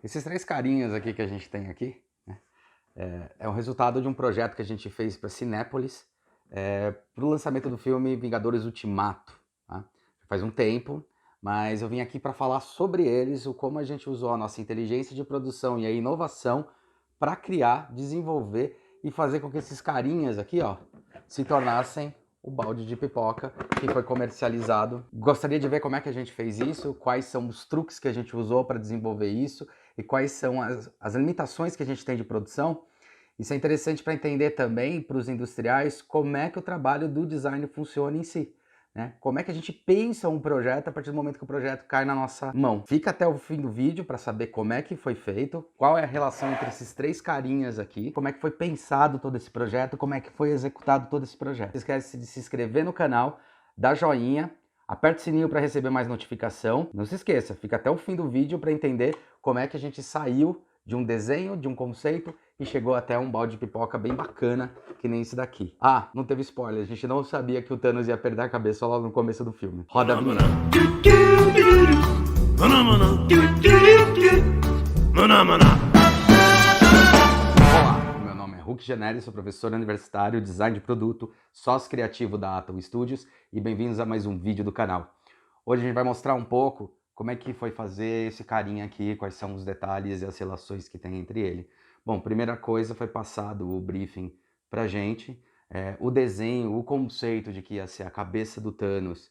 Esses três carinhas aqui que a gente tem aqui, né, é o resultado de um projeto que a gente fez para Cinépolis, para o lançamento do filme Vingadores Ultimato. Tá? Faz um tempo, mas eu vim aqui para falar sobre eles, o como a gente usou a nossa inteligência de produção e a inovação para criar, desenvolver e fazer com que esses carinhas aqui, ó, se tornassem o balde de pipoca que foi comercializado. Gostaria de ver como é que a gente fez isso, quais são os truques que a gente usou para desenvolver isso e quais são as limitações que a gente tem de produção. Isso é interessante para entender também para os industriais como é que o trabalho do design funciona em si. Né? Como é que a gente pensa um projeto a partir do momento que o projeto cai na nossa mão. Fica até o fim do vídeo para saber como é que foi feito, qual é a relação entre esses três carinhas aqui, como é que foi pensado todo esse projeto, como é que foi executado todo esse projeto. Não esquece de se inscrever no canal, dar joinha, aperta o sininho para receber mais notificação. Não se esqueça, fica até o fim do vídeo para entender como é que a gente saiu de um desenho, de um conceito e chegou até um balde de pipoca bem bacana, que nem esse daqui. Ah, não teve spoiler, a gente não sabia que o Thanos ia perder a cabeça logo no começo do filme. Roda a vinheta. Olá, meu nome é Huck Generi, sou professor universitário, design de produto, sócio criativo da Atom Studios e bem-vindos a mais um vídeo do canal. Hoje a gente vai mostrar um pouco como é que foi fazer esse carinha aqui, quais são os detalhes e as relações que tem entre ele. Bom, primeira coisa foi passado o briefing pra gente, o desenho, o conceito de que ia ser a cabeça do Thanos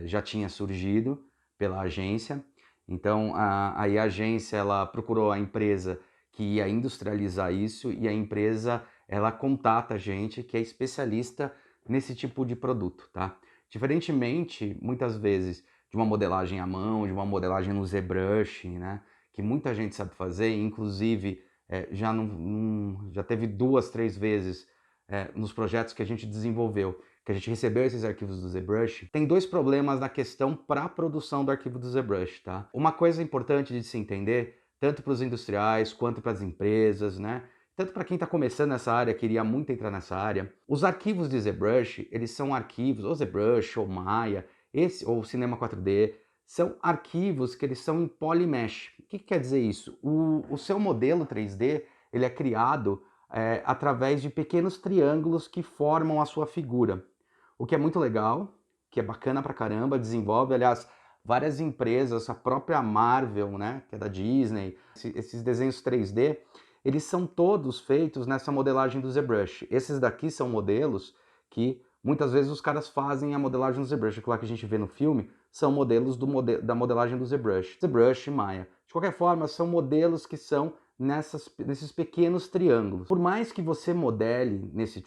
já tinha surgido pela agência. Então aí a agência ela procurou a empresa que ia industrializar isso e a empresa ela contata a gente que é especialista nesse tipo de produto, tá? Diferentemente, muitas vezes, de uma modelagem à mão, de uma modelagem no ZBrush, né? Que muita gente sabe fazer, inclusive já teve 2, 3 vezes nos projetos que a gente desenvolveu, que a gente recebeu esses arquivos do ZBrush. Tem dois problemas na questão para a produção do arquivo do ZBrush, tá? Uma coisa importante de se entender, tanto para os industriais quanto para as empresas, né? Tanto para quem está começando nessa área, queria muito entrar nessa área, os arquivos de ZBrush, eles são arquivos, ou ZBrush, ou Maya, ou Cinema 4D, são arquivos que eles são em polymesh. O que quer dizer isso? O seu modelo 3D, ele é criado através de pequenos triângulos que formam a sua figura. O que é muito legal, que é bacana pra caramba, desenvolve, aliás, várias empresas, a própria Marvel, né, que é da Disney, esses desenhos 3D, eles são todos feitos nessa modelagem do ZBrush. Esses daqui são modelos que muitas vezes os caras fazem a modelagem do ZBrush. Aquilo lá que a gente vê no filme são modelos da modelagem do ZBrush. ZBrush e Maya. De qualquer forma, são modelos que são nesses pequenos triângulos. Por mais que você modele esse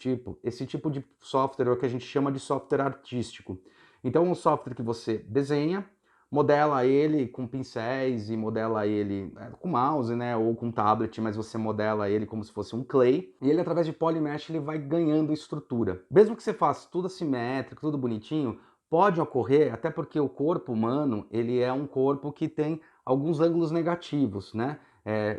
tipo de software é o que a gente chama de software artístico. Então, um software que você desenha, modela ele com pincéis e modela ele com mouse, né, ou com tablet, mas você modela ele como se fosse um clay, e ele através de polymesh ele vai ganhando estrutura. Mesmo que você faça tudo assimétrico, tudo bonitinho, pode ocorrer, até porque o corpo humano, ele é um corpo que tem alguns ângulos negativos, né?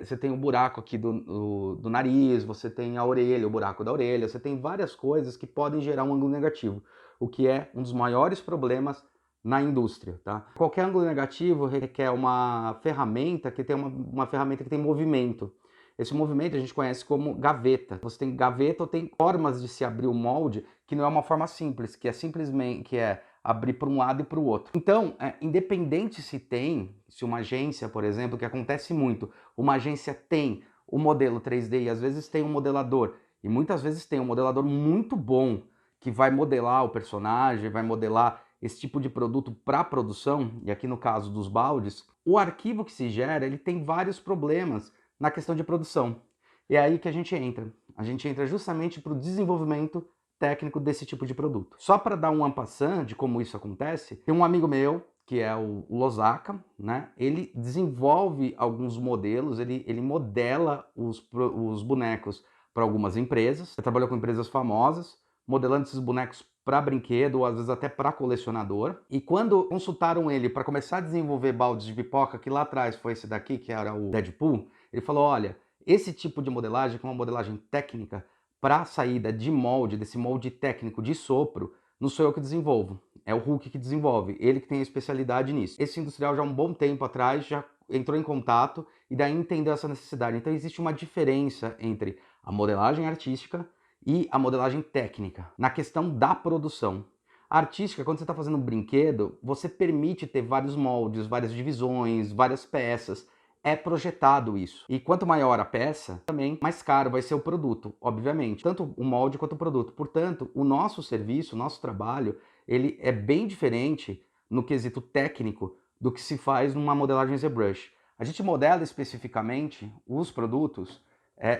Você tem o buraco aqui do nariz, você tem a orelha, o buraco da orelha, você tem várias coisas que podem gerar um ângulo negativo, o que é um dos maiores problemas na indústria, tá? Qualquer ângulo negativo requer uma ferramenta que tem uma ferramenta que tem movimento. Esse movimento a gente conhece como gaveta. Você tem gaveta ou tem formas de se abrir o molde que não é uma forma simples, que é simplesmente abrir para um lado e para o outro. Então, independente se uma agência, por exemplo, que acontece muito, uma agência tem o modelo 3D e às vezes tem um modelador, e muitas vezes tem um modelador muito bom que vai modelar o personagem, vai modelar esse tipo de produto para produção, e aqui no caso dos baldes, o arquivo que se gera, ele tem vários problemas na questão de produção. E é aí que a gente entra. A gente entra justamente para o desenvolvimento técnico desse tipo de produto. Só para dar um en passant de como isso acontece, tem um amigo meu, que é o Losaka, né? Ele desenvolve alguns modelos, ele modela os bonecos para algumas empresas. Ele trabalhou com empresas famosas, modelando esses bonecos para brinquedo, ou às vezes até para colecionador. E quando consultaram ele para começar a desenvolver baldes de pipoca, que lá atrás foi esse daqui, que era o Deadpool, ele falou, olha, esse tipo de modelagem, que é uma modelagem técnica, para a saída de molde, desse molde técnico de sopro, não sou eu que desenvolvo, é o Huck que desenvolve, ele que tem a especialidade nisso. Esse industrial já há um bom tempo atrás já entrou em contato e daí entendeu essa necessidade. Então existe uma diferença entre a modelagem artística e a modelagem técnica, na questão da produção. A artística, quando você está fazendo um brinquedo, você permite ter vários moldes, várias divisões, várias peças. É projetado isso. E quanto maior a peça, também mais caro vai ser o produto, obviamente. Tanto o molde quanto o produto. Portanto, o nosso serviço, o nosso trabalho, ele é bem diferente no quesito técnico do que se faz numa modelagem ZBrush. A gente modela especificamente os produtos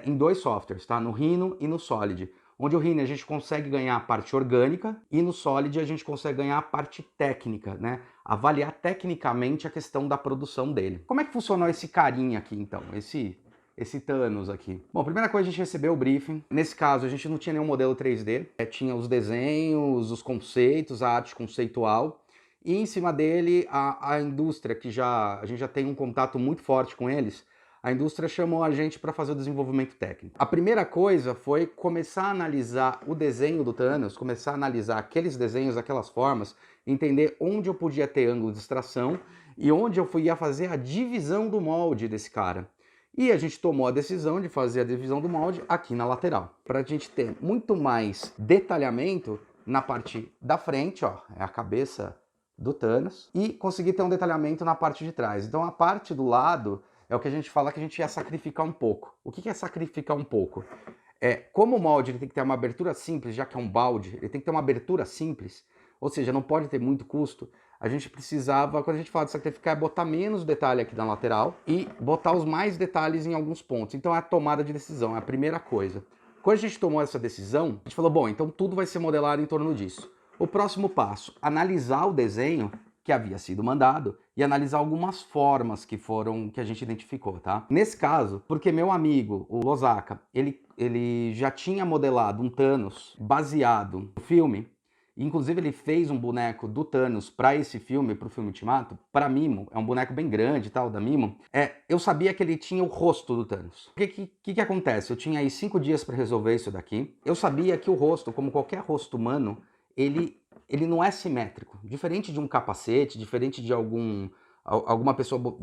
em dois softwares, tá? No Rhino e no Solid. Onde o Rhino a gente consegue ganhar a parte orgânica e no Solid a gente consegue ganhar a parte técnica, né? Avaliar tecnicamente a questão da produção dele. Como é que funcionou esse carinha aqui, então? Esse Thanos aqui. Bom, primeira coisa, a gente recebeu o briefing. Nesse caso, a gente não tinha nenhum modelo 3D. Tinha os desenhos, os conceitos, a arte conceitual. E em cima dele, a indústria, que a gente já tem um contato muito forte com eles, a indústria chamou a gente para fazer o desenvolvimento técnico. A primeira coisa foi começar a analisar o desenho do Thanos, começar a analisar aqueles desenhos, aquelas formas, entender onde eu podia ter ângulo de extração e onde eu ia fazer a divisão do molde desse cara. E a gente tomou a decisão de fazer a divisão do molde aqui na lateral, para a gente ter muito mais detalhamento na parte da frente, ó, é a cabeça do Thanos, e conseguir ter um detalhamento na parte de trás. Então a parte do lado é o que a gente fala que a gente ia sacrificar um pouco. O que é sacrificar um pouco? Como o molde ele tem que ter uma abertura simples, já que é um balde, ele tem que ter uma abertura simples, ou seja, não pode ter muito custo, a gente precisava, quando a gente fala de sacrificar, é botar menos detalhe aqui na lateral e botar os mais detalhes em alguns pontos. Então é a tomada de decisão, é a primeira coisa. Quando a gente tomou essa decisão, a gente falou, bom, então tudo vai ser modelado em torno disso. O próximo passo, analisar o desenho que havia sido mandado e analisar algumas formas que a gente identificou, tá? Nesse caso, porque meu amigo, o Losaka, ele já tinha modelado um Thanos baseado no filme, inclusive ele fez um boneco do Thanos para esse filme, para o filme Ultimato, para Mimo, é um boneco bem grande e tal, da Mimo. Eu sabia que ele tinha o rosto do Thanos. O que acontece? Eu tinha aí 5 dias para resolver isso daqui. Eu sabia que o rosto, como qualquer rosto humano, ele não é simétrico. Diferente de um capacete, diferente de alguma pessoa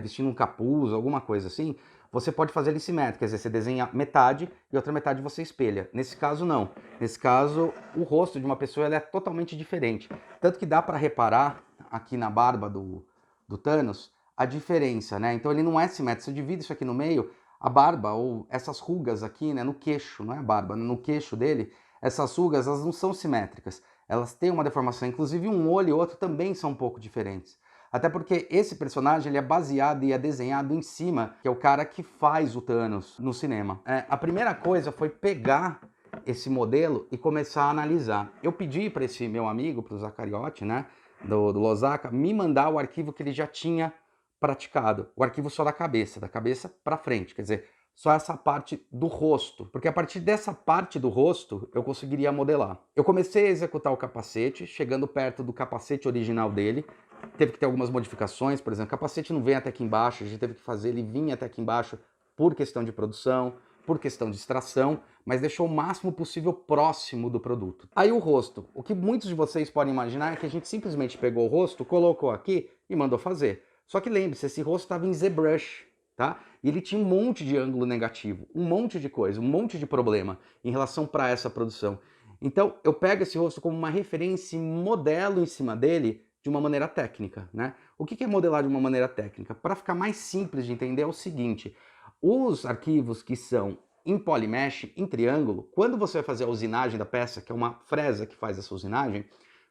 vestindo um capuz, alguma coisa assim, você pode fazer ele simétrico, quer dizer, você desenha metade e outra metade você espelha. Nesse caso, não. Nesse caso, o rosto de uma pessoa é totalmente diferente. Tanto que dá para reparar aqui na barba do Thanos a diferença, né? Então ele não é simétrico. Se eu divido isso aqui no meio, a barba, ou essas rugas aqui, né, no queixo, não é a barba, no queixo dele, essas rugas, elas não são simétricas. Elas têm uma deformação, inclusive um olho e outro também são um pouco diferentes. Até porque esse personagem ele é baseado e é desenhado em cima, que é o cara que faz o Thanos no cinema. A primeira coisa foi pegar esse modelo e começar a analisar. Eu pedi para esse meu amigo, para o Zacariotti, né, do Losaka, me mandar o arquivo que ele já tinha praticado. O arquivo só da cabeça para frente, quer dizer, só essa parte do rosto, porque a partir dessa parte do rosto eu conseguiria modelar. Eu comecei a executar o capacete, chegando perto do capacete original dele, teve que ter algumas modificações, por exemplo, o capacete não vem até aqui embaixo, a gente teve que fazer ele vir até aqui embaixo por questão de produção, por questão de extração, mas deixou o máximo possível próximo do produto. Aí o rosto, o que muitos de vocês podem imaginar é que a gente simplesmente pegou o rosto, colocou aqui e mandou fazer. Só que lembre-se, esse rosto estava em ZBrush, tá? E ele tinha um monte de ângulo negativo, um monte de coisa, um monte de problema em relação para essa produção. Então eu pego esse rosto como uma referência e modelo em cima dele de uma maneira técnica, né? O que é modelar de uma maneira técnica? Para ficar mais simples de entender é o seguinte, os arquivos que são em polymesh, em triângulo, quando você vai fazer a usinagem da peça, que é uma fresa que faz essa usinagem,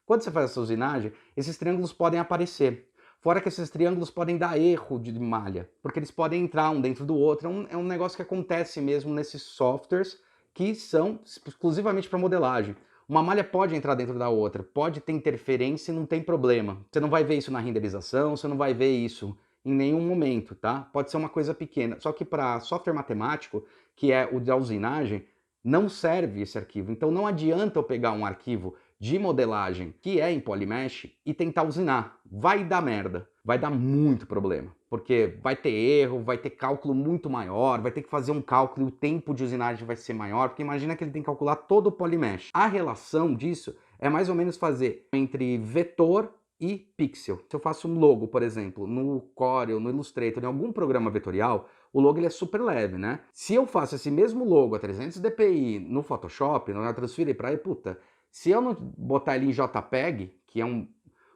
quando você faz essa usinagem, esses triângulos podem aparecer. Fora que esses triângulos podem dar erro de malha, porque eles podem entrar um dentro do outro. É um negócio que acontece mesmo nesses softwares que são exclusivamente para modelagem. Uma malha pode entrar dentro da outra, pode ter interferência e não tem problema. Você não vai ver isso na renderização, você não vai ver isso em nenhum momento, tá? Pode ser uma coisa pequena. Só que para software matemático, que é o da usinagem, não serve esse arquivo. Então não adianta eu pegar um arquivo de modelagem que é em polymesh e tentar usinar. Vai dar merda, vai dar muito problema, porque vai ter erro, vai ter cálculo muito maior, vai ter que fazer um cálculo e o tempo de usinagem vai ser maior, porque imagina que ele tem que calcular todo o polymesh. A relação disso é mais ou menos fazer entre vetor e pixel. Se eu faço um logo, por exemplo, no Corel, no Illustrator, em algum programa vetorial, o logo ele é super leve, né? Se eu faço esse mesmo logo a 300 dpi no Photoshop, no Transfire para aí, puta, se eu não botar ele em JPEG, que é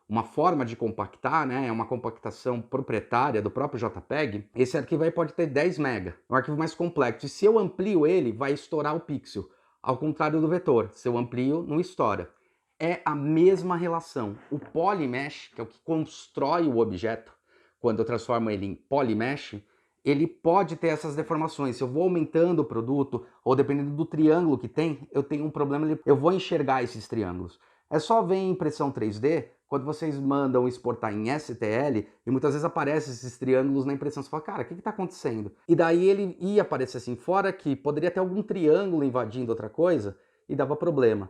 uma forma de compactar, né? É uma compactação proprietária do próprio JPEG, esse arquivo aí pode ter 10 MB, é um arquivo mais complexo. E se eu amplio ele, vai estourar o pixel. Ao contrário do vetor, se eu amplio, não estoura. É a mesma relação. O polymesh, que é o que constrói o objeto, quando eu transformo ele em polymesh, ele pode ter essas deformações. Se eu vou aumentando o produto, ou dependendo do triângulo que tem, eu tenho um problema, eu vou enxergar esses triângulos. É só ver em impressão 3D, quando vocês mandam exportar em STL, e muitas vezes aparecem esses triângulos na impressão, você fala, cara, o que está acontecendo? E daí ele ia aparecer assim, fora que poderia ter algum triângulo invadindo outra coisa, e dava problema.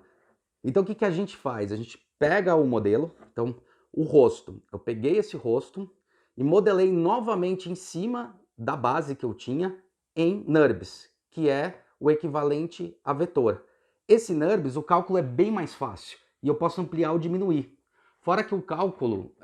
Então o que a gente faz? A gente pega o modelo, então o rosto, eu peguei esse rosto e modelei novamente em cima da base que eu tinha em NURBS, que é o equivalente a vetor. Esse NURBS, o cálculo é bem mais fácil e eu posso ampliar ou diminuir. Fora que o cálculo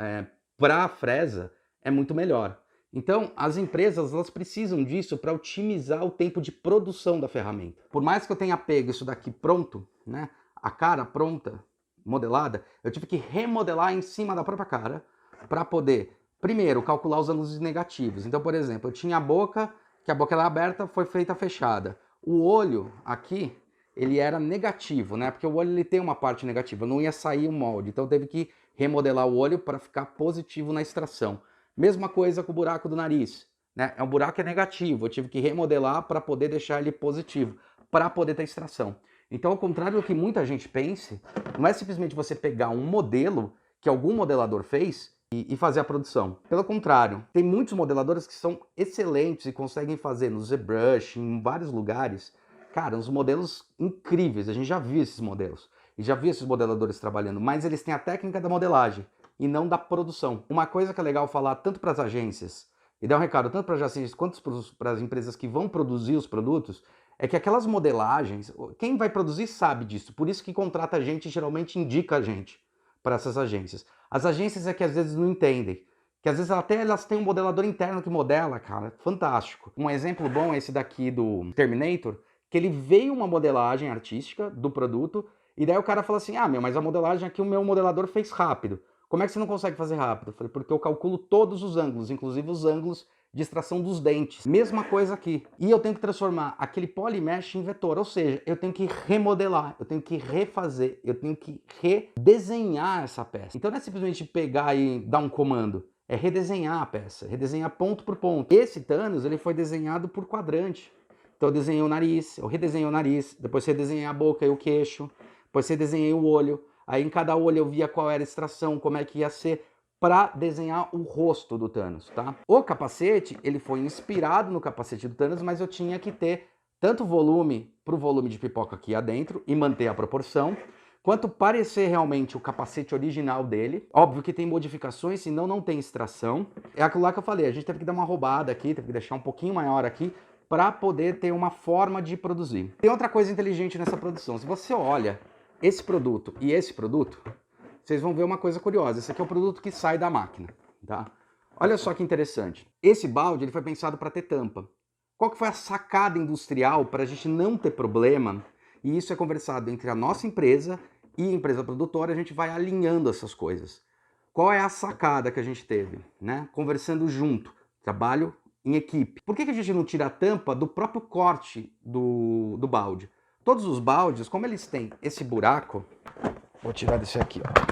para a fresa é muito melhor. Então, as empresas elas precisam disso para otimizar o tempo de produção da ferramenta. Por mais que eu tenha pego isso daqui pronto, né, a cara pronta, modelada, eu tive que remodelar em cima da própria cara para poder, primeiro, calcular os ângulos negativos. Então, por exemplo, eu tinha a boca, que a boca era aberta, foi feita fechada. O olho aqui, ele era negativo, né? Porque o olho ele tem uma parte negativa, não ia sair o molde. Então, teve que remodelar o olho para ficar positivo na extração. Mesma coisa com o buraco do nariz, né? É um buraco que é negativo, eu tive que remodelar para poder deixar ele positivo, para poder ter extração. Então, ao contrário do que muita gente pense, não é simplesmente você pegar um modelo que algum modelador fez e fazer a produção. Pelo contrário, tem muitos modeladores que são excelentes e conseguem fazer no ZBrush, em vários lugares, cara, uns modelos incríveis. A gente já viu esses modelos e já viu esses modeladores trabalhando, mas eles têm a técnica da modelagem e não da produção. Uma coisa que é legal falar tanto para as agências, e dar um recado tanto para as agências quanto para as empresas que vão produzir os produtos, é que aquelas modelagens, quem vai produzir sabe disso, por isso que contrata a gente e geralmente indica a gente para essas agências. As agências é que às vezes não entendem, que às vezes até elas têm um modelador interno que modela, cara, fantástico. Um exemplo bom é esse daqui do Terminator, que ele veio uma modelagem artística do produto, e daí o cara fala assim, ah, meu, mas a modelagem aqui o meu modelador fez rápido. Como é que você não consegue fazer rápido? Eu falei, porque eu calculo todos os ângulos, inclusive os ângulos de extração dos dentes. Mesma coisa aqui. E eu tenho que transformar aquele polymesh em vetor, ou seja, eu tenho que remodelar, eu tenho que refazer, eu tenho que redesenhar essa peça. Então não é simplesmente pegar e dar um comando, é redesenhar a peça, redesenhar ponto por ponto. Esse Thanos, ele foi desenhado por quadrante. Então eu desenhei o nariz, eu redesenhei o nariz, depois redesenhei a boca e o queixo, depois redesenhei o olho, aí em cada olho eu via qual era a extração, como é que ia ser, para desenhar o rosto do Thanos, tá? O capacete, ele foi inspirado no capacete do Thanos, mas eu tinha que ter tanto volume para o volume de pipoca aqui adentro e manter a proporção, quanto parecer realmente o capacete original dele. Óbvio que tem modificações, senão não tem extração. É aquilo lá que eu falei, a gente teve que dar uma roubada aqui, teve que deixar um pouquinho maior aqui, para poder ter uma forma de produzir. Tem outra coisa inteligente nessa produção, se você olha esse produto e esse produto, vocês vão ver uma coisa curiosa. Esse aqui é o produto que sai da máquina, tá? Olha só que interessante. Esse balde ele foi pensado para ter tampa. Qual que foi a sacada industrial para a gente não ter problema? E isso é conversado entre a nossa empresa e a empresa produtora, a gente vai alinhando essas coisas. Qual é a sacada que a gente teve, né? Conversando junto, trabalho em equipe. Por que a gente não tira a tampa do próprio corte do balde? Todos os baldes, como eles têm esse buraco, vou tirar desse aqui, ó.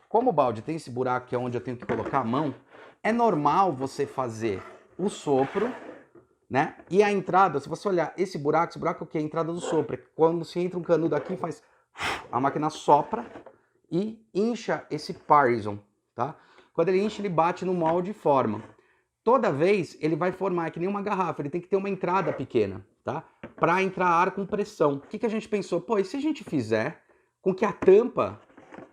Como o balde tem esse buraco que é onde eu tenho que colocar a mão, é normal você fazer o sopro, né? E a entrada, se você olhar esse buraco é o que? A entrada do sopro. Quando você entra um canudo aqui, faz... a máquina sopra e incha esse parison, tá? Quando ele incha, ele bate no molde e forma. Toda vez ele vai formar, é que nem uma garrafa, ele tem que ter uma entrada pequena, tá? Para entrar ar com pressão. O que a gente pensou? Pô, e se a gente fizer com que a tampa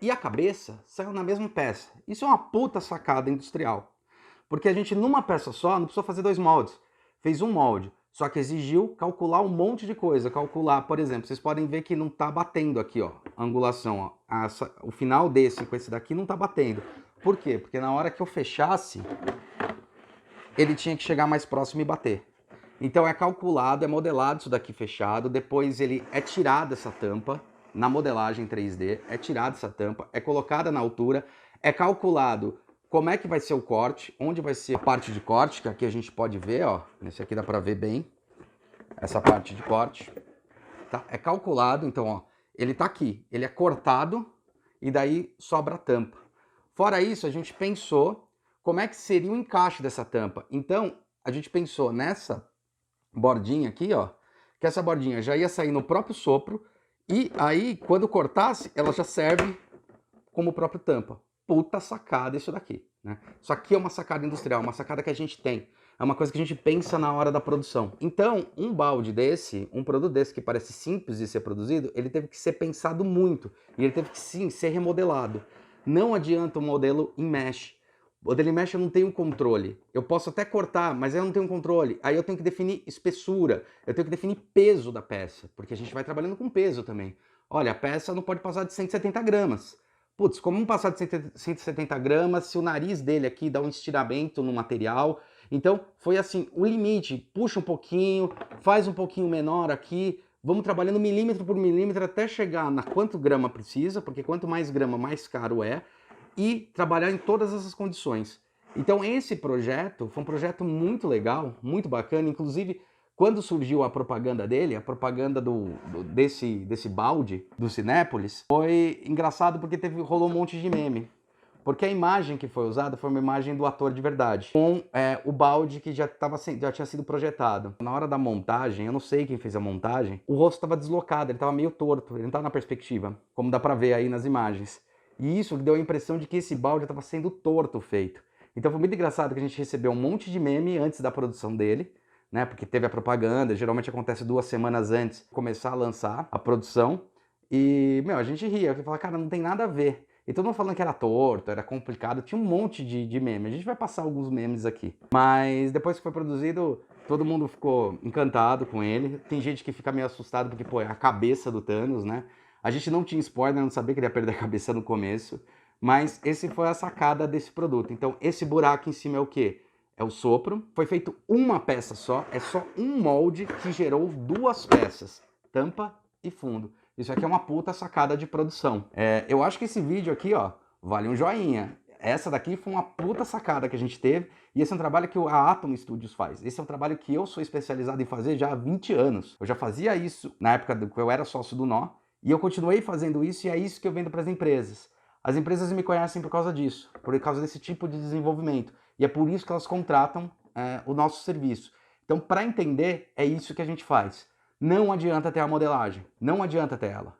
e a cabeça saiam na mesma peça? Isso é uma puta sacada industrial. Porque a gente, numa peça só, não precisou fazer 2 moldes. Fez um molde. Só que exigiu calcular um monte de coisa. Calcular, por exemplo, vocês podem ver que não está batendo aqui, ó, a angulação. Ó. O final desse com esse daqui não está batendo. Por quê? Porque na hora que eu fechasse, ele tinha que chegar mais próximo e bater. Então é calculado, é modelado isso daqui fechado, depois ele é tirada essa tampa, na modelagem 3D, é tirada essa tampa, é colocada na altura, é calculado como é que vai ser o corte, onde vai ser a parte de corte, que aqui a gente pode ver, ó, nesse aqui dá pra ver bem, essa parte de corte, tá? É calculado, então, ó, ele tá aqui, ele é cortado e daí sobra a tampa. Fora isso, a gente pensou como é que seria o encaixe dessa tampa. Então, a gente pensou nessa bordinha aqui, ó, que essa bordinha já ia sair no próprio sopro e aí, quando cortasse, ela já serve como própria tampa. Puta sacada isso daqui, né? Isso aqui é uma sacada industrial, uma sacada que a gente tem. É uma coisa que a gente pensa na hora da produção. Então, um balde desse, um produto desse que parece simples de ser produzido, ele teve que ser pensado muito. E ele teve que, sim, ser remodelado. Não adianta o modelo em mesh. O modelo em mesh eu não tenho controle. Eu posso até cortar, mas eu não tenho controle. Aí eu tenho que definir espessura, eu tenho que definir peso da peça, porque a gente vai trabalhando com peso também. Olha, a peça não pode passar de 170 gramas. Putz, como não passar de 170 gramas, se o nariz dele aqui dá um estiramento no material. Então, foi assim, o limite, puxa um pouquinho, faz um pouquinho menor aqui, vamos trabalhando milímetro por milímetro até chegar na quanto grama precisa, porque quanto mais grama, mais caro é, e trabalhar em todas essas condições. Então, esse projeto foi um projeto muito legal, muito bacana, inclusive quando surgiu a propaganda dele, a propaganda desse balde do Cinépolis, foi engraçado porque rolou um monte de meme. Porque a imagem que foi usada foi uma imagem do ator de verdade, com o balde que já tinha sido projetado. Na hora da montagem, eu não sei quem fez a montagem, o rosto estava deslocado, ele estava meio torto, ele não estava na perspectiva, como dá para ver aí nas imagens. E isso deu a impressão de que esse balde estava sendo torto feito. Então foi muito engraçado que a gente recebeu um monte de meme antes da produção dele, né? Porque teve a propaganda, geralmente acontece 2 semanas antes de começar a lançar a produção. E, meu, a gente ria, porque fala, cara, não tem nada a ver. E todo mundo falando que era torto, era complicado, tinha um monte de meme. A gente vai passar alguns memes aqui. Mas depois que foi produzido, todo mundo ficou encantado com ele. Tem gente que fica meio assustado porque, pô, é a cabeça do Thanos, né? A gente não tinha spoiler, não sabia que ele ia perder a cabeça no começo. Mas esse foi a sacada desse produto. Então, esse buraco em cima é o quê? É o sopro. Foi feito uma peça só, é só um molde que gerou 2 peças, tampa e fundo. Isso aqui é uma puta sacada de produção. Eu acho que esse vídeo aqui, ó, vale um joinha. Essa daqui foi uma puta sacada que a gente teve, e esse é um trabalho que a Atom Studios faz. Esse é um trabalho que eu sou especializado em fazer já há 20 anos. Eu já fazia isso na época que eu era sócio do Nó, e eu continuei fazendo isso, e é isso que eu vendo para as empresas. As empresas me conhecem por causa disso, por causa desse tipo de desenvolvimento. E é por isso que elas contratam o nosso serviço. Então, para entender, é isso que a gente faz. Não adianta ter a modelagem, não adianta ter ela.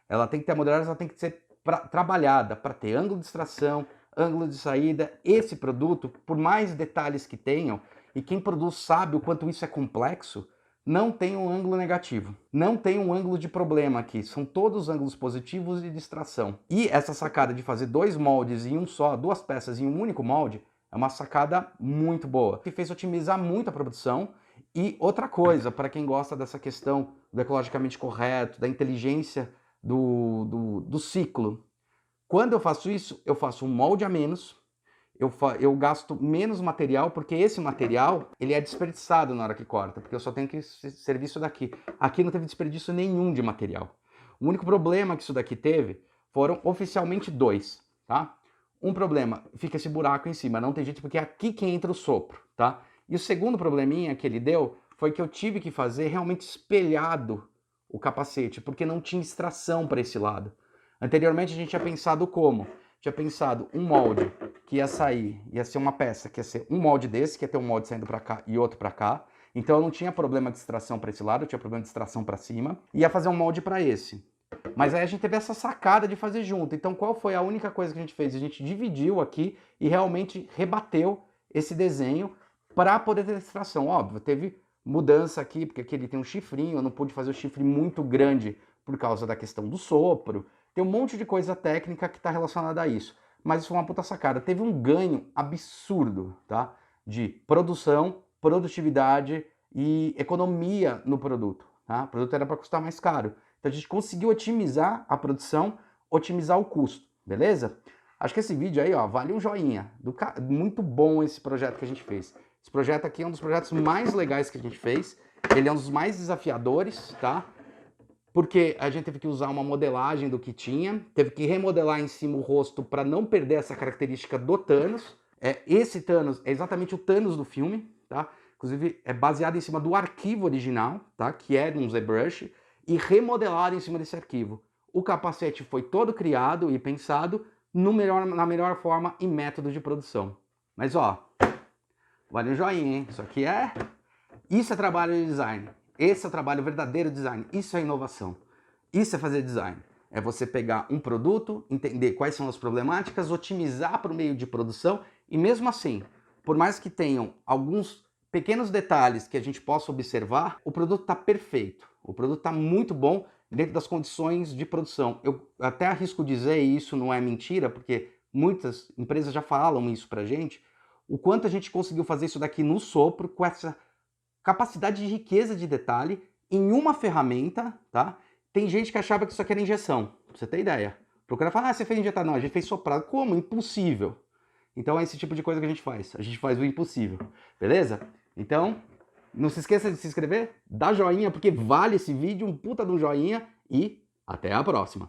Ela tem que ter a modelagem, ela tem que ser trabalhada para ter ângulo de extração, ângulo de saída. Esse produto, por mais detalhes que tenham, e quem produz sabe o quanto isso é complexo, não tem um ângulo negativo, não tem um ângulo de problema aqui, são todos ângulos positivos e de extração. E essa sacada de fazer 2 moldes em um só, 2 peças em um único molde, é uma sacada muito boa, que fez otimizar muito a produção. E outra coisa, para quem gosta dessa questão do ecologicamente correto, da inteligência do ciclo, quando eu faço isso, eu faço um molde a menos, eu gasto menos material, porque esse material ele é desperdiçado na hora que corta, porque eu só tenho que servir isso daqui. Aqui não teve desperdício nenhum de material. O único problema que isso daqui teve foram oficialmente 2, tá? Um problema, fica esse buraco em cima, não tem jeito, porque é aqui que entra o sopro, tá? E o segundo probleminha que ele deu foi que eu tive que fazer realmente espelhado o capacete, porque não tinha extração para esse lado. Anteriormente a gente tinha pensado como? Tinha pensado um molde que ia sair, ia ser uma peça, que ia ser um molde desse, que ia ter um molde saindo para cá e outro para cá. Então eu não tinha problema de extração para esse lado, eu tinha problema de extração para cima. Ia fazer um molde para esse. Mas aí a gente teve essa sacada de fazer junto. Então qual foi a única coisa que a gente fez? A gente dividiu aqui e realmente rebateu esse desenho para poder ter extração. Óbvio, teve mudança aqui, porque aqui ele tem um chifrinho, eu não pude fazer o chifre muito grande por causa da questão do sopro. Tem um monte de coisa técnica que está relacionada a isso. Mas isso foi uma puta sacada. Teve um ganho absurdo, tá? De produção, produtividade e economia no produto. Tá? O produto era para custar mais caro. Então a gente conseguiu otimizar a produção, otimizar o custo, beleza? Acho que esse vídeo aí, ó, vale um joinha. Muito bom esse projeto que a gente fez. Esse projeto aqui é um dos projetos mais legais que a gente fez. Ele é um dos mais desafiadores, tá? Porque a gente teve que usar uma modelagem do que tinha, teve que remodelar em cima o rosto para não perder essa característica do Thanos. Esse Thanos é exatamente o Thanos do filme, tá? Inclusive é baseado em cima do arquivo original, tá? Que é um ZBrush, e remodelado em cima desse arquivo. O capacete foi todo criado e pensado na melhor forma e método de produção. Mas ó, vale um joinha, hein? Isso é trabalho de design. Esse é o trabalho verdadeiro de design. Isso é inovação. Isso é fazer design. É você pegar um produto, entender quais são as problemáticas, otimizar para o meio de produção e mesmo assim, por mais que tenham alguns pequenos detalhes que a gente possa observar, o produto está perfeito. O produto está muito bom dentro das condições de produção. Eu até arrisco dizer, e isso não é mentira, porque muitas empresas já falam isso pra gente, o quanto a gente conseguiu fazer isso daqui no sopro, com essa capacidade de riqueza de detalhe, em uma ferramenta, tá? Tem gente que achava que isso aqui era injeção, pra você ter ideia. Procura falar, ah, você fez injetado. Não, a gente fez soprado. Como? Impossível. Então é esse tipo de coisa que a gente faz. A gente faz o impossível, beleza? Então, não se esqueça de se inscrever, dá joinha, porque vale esse vídeo, um puta de um joinha, e até a próxima.